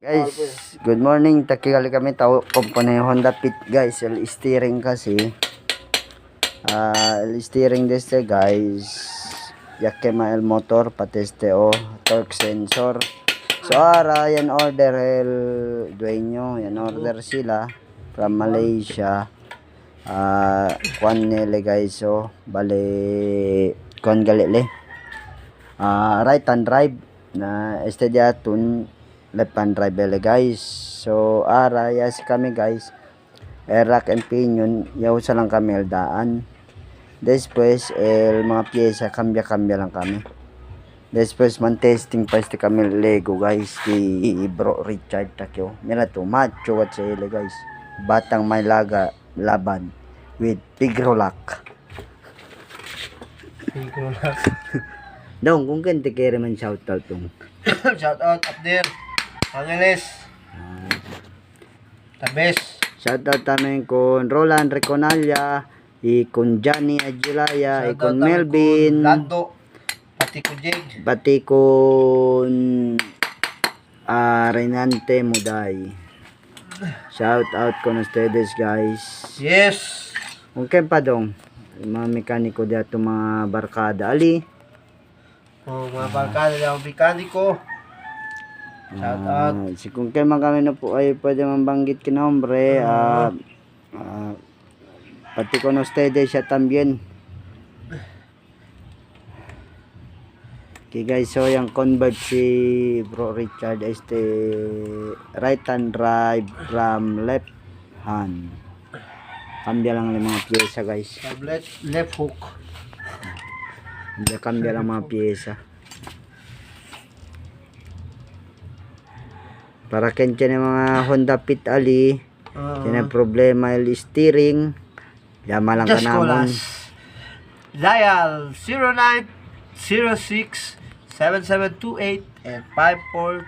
Guys, good morning. Takikali kami tao kumpanya Honda Fit guys. El steering kasi. El steering deste guys. Yakema el motor pateste o torque sensor. So ara yan order el dueño, yan order sila from Malaysia. Kwan nile guys, so bale kwan galile. Right hand drive na este diatun left hand drive guys. So yas kami guys, rack and pinion yaw sa lang kami eldaan. Después el mga pyesa kambya lang kami. Después man testing pa este kami Lego guys di Bro Richard takyo nila to macho at sila guys, batang may laban with Pigrolac. Dong kung kente kere man shoutout tong Shoutout up there Angeles Tabes. Shoutout namin kun Roland Reconalla, ikun Johnny Agilaya, ikun Melvin Lando, pati ko Jeg, pati kun Renante Muday. Shoutout ko na ustedes guys. yes. Okay pa dong mga mekaniko dito, mga barkada ali. Mga barkada ng mekaniko. Shoutout. Si kung kailan kami na po ay pwede mambanggit kinombre. Pati con ustedes siya también. Okay guys, so yung convert si Bro Richard este right hand drive from left hand. Kambya lang ng mga pyesa guys. Tablet, left hook. Kambya lang mga pyesa. Para kanya ng mga Honda Fit ali, kanya problema el steering, yama lang Just kanamon. call us. Dial 0906 7728 and 54